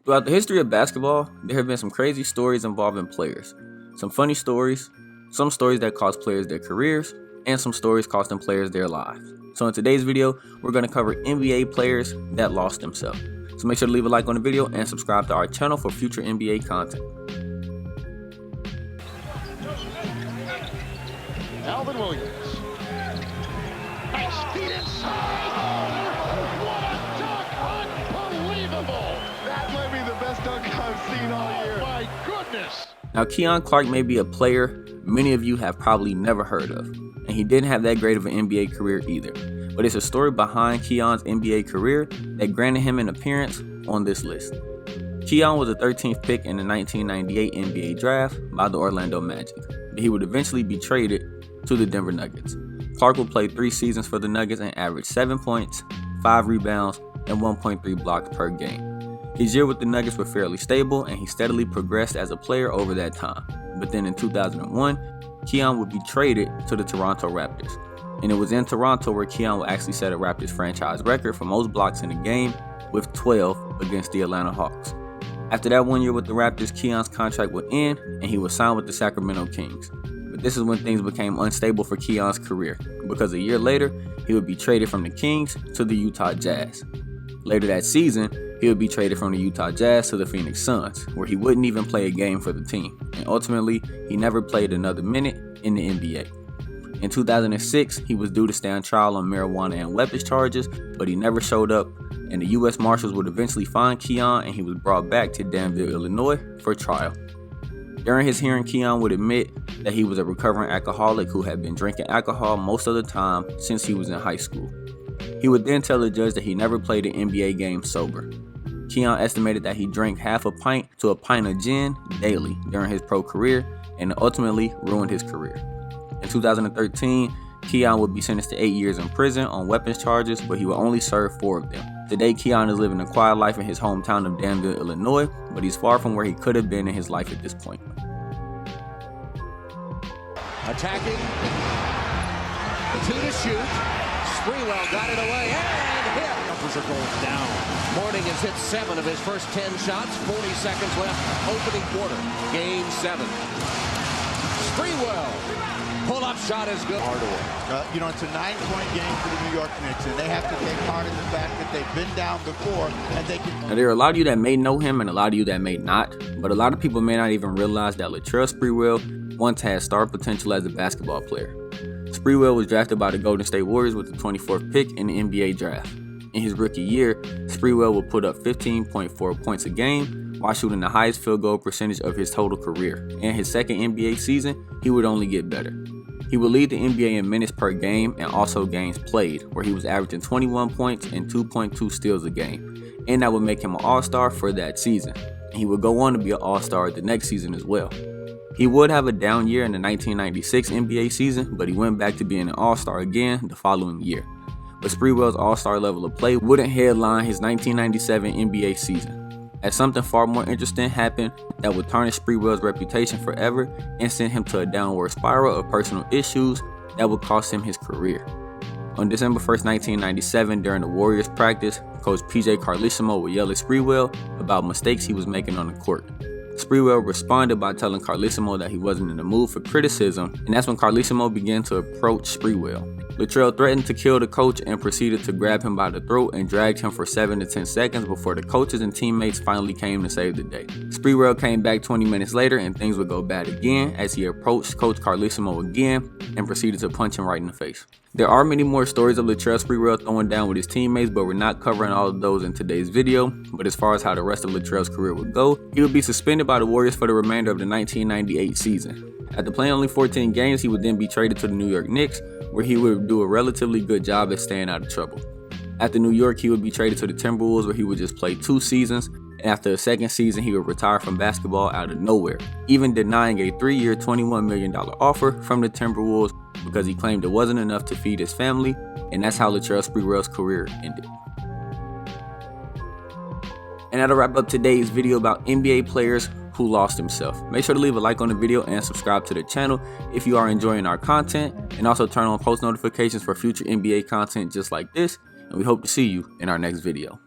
Throughout the history of basketball, there have been some crazy stories involving players. Some funny stories, some stories that cost players their careers, and some stories costing players their lives. So in today's video, we're going to cover NBA players that lost themselves. So make sure to leave a like on the video and subscribe to our channel for future NBA content. Alvin Williams. Nice feet inside. Oh, what a dunk! Unbelievable! That might be the best dunk I've seen all year. Oh my goodness! Now, Keon Clark may be a player many of you have probably never heard of, and he didn't have that great of an NBA career either. But it's a story behind Keon's NBA career that granted him an appearance on this list. Keon was the 13th pick in the 1998 NBA draft by the Orlando Magic, but he would eventually be traded to the Denver Nuggets. Clark would play 3 seasons for the Nuggets and average 7 points, 5 rebounds, and 1.3 blocks per game. His year with the Nuggets were fairly stable, and he steadily progressed as a player over that time. But then in 2001, Keon would be traded to the Toronto Raptors. And it was in Toronto where Keon would actually set a Raptors franchise record for most blocks in a game with 12 against the Atlanta Hawks. After that 1 year with the Raptors, Keon's contract would end and he was signed with the Sacramento Kings. But this is when things became unstable for Keon's career, because a year later, he would be traded from the Kings to the Utah Jazz. Later that season, he would be traded from the Utah Jazz to the Phoenix Suns, where he wouldn't even play a game for the team, and ultimately, he never played another minute in the NBA. In 2006, he was due to stand trial on marijuana and weapons charges, but he never showed up, and the U.S. Marshals would eventually find Keon, and he was brought back to Danville, Illinois for trial. During his hearing, Keon would admit that he was a recovering alcoholic who had been drinking alcohol most of the time since he was in high school. He would then tell the judge that he never played an NBA game sober. Keon estimated that he drank half a pint to a pint of gin daily during his pro career, and ultimately ruined his career. In 2013, Keon would be sentenced to 8 years in prison on weapons charges, but he would only serve 4 of them. Today, Keon is living a quiet life in his hometown of Danville, Illinois, but he's far from where he could have been in his life at this point. Attacking, 2 to shoot. Sprewell got it away and hit. Jumpers are going down. Morning has hit 7 of his first 10 shots. 40 seconds left, opening quarter. Game 7. Sprewell. Pull-up shot is good. It's a 9-point game for the New York Knicks, and they have to take heart in the fact that they've been down before, and they can. Now, there are a lot of you that may know him and a lot of you that may not, but a lot of people may not even realize that Latrell Sprewell once had star potential as a basketball player. Sprewell was drafted by the Golden State Warriors with the 24th pick in the NBA draft. In his rookie year, Sprewell would put up 15.4 points a game while shooting the highest field goal percentage of his total career. In his second NBA season, he would only get better. He would lead the NBA in minutes per game and also games played, where he was averaging 21 points and 2.2 steals a game, and that would make him an all-star for that season. And he would go on to be an all-star the next season as well. He would have a down year in the 1996 NBA season, but he went back to being an all-star again the following year. But Sprewell's all-star level of play wouldn't headline his 1997 NBA season, as something far more interesting happened that would tarnish Sprewell's reputation forever and send him to a downward spiral of personal issues that would cost him his career. On December 1st, 1997, during the Warriors practice, Coach PJ Carlesimo would yell at Sprewell about mistakes he was making on the court. Sprewell responded by telling Carlesimo that he wasn't in the mood for criticism, and that's when Carlesimo began to approach Sprewell. Latrell threatened to kill the coach and proceeded to grab him by the throat and dragged him for 7 to 10 seconds before the coaches and teammates finally came to save the day. Sprewell came back 20 minutes later and things would go bad again as he approached Coach Carlesimo again and proceeded to punch him right in the face. There are many more stories of Latrell Sprewell throwing down with his teammates, but we're not covering all of those in today's video. But as far as how the rest of Latrell's career would go, he would be suspended by the Warriors for the remainder of the 1998 season. After playing only 14 games, he would then be traded to the New York Knicks, where he would do a relatively good job at staying out of trouble. After New York, he would be traded to the Timberwolves, where he would just play 2 seasons, and after the second season, he would retire from basketball out of nowhere, even denying a 3-year, $21 million offer from the Timberwolves because he claimed it wasn't enough to feed his family, and that's how Latrell Sprewell's career ended. And that'll wrap up today's video about NBA players who lost himself. Make sure to leave a like on the video and subscribe to the channel if you are enjoying our content, and also turn on post notifications for future NBA content just like this, and we hope to see you in our next video.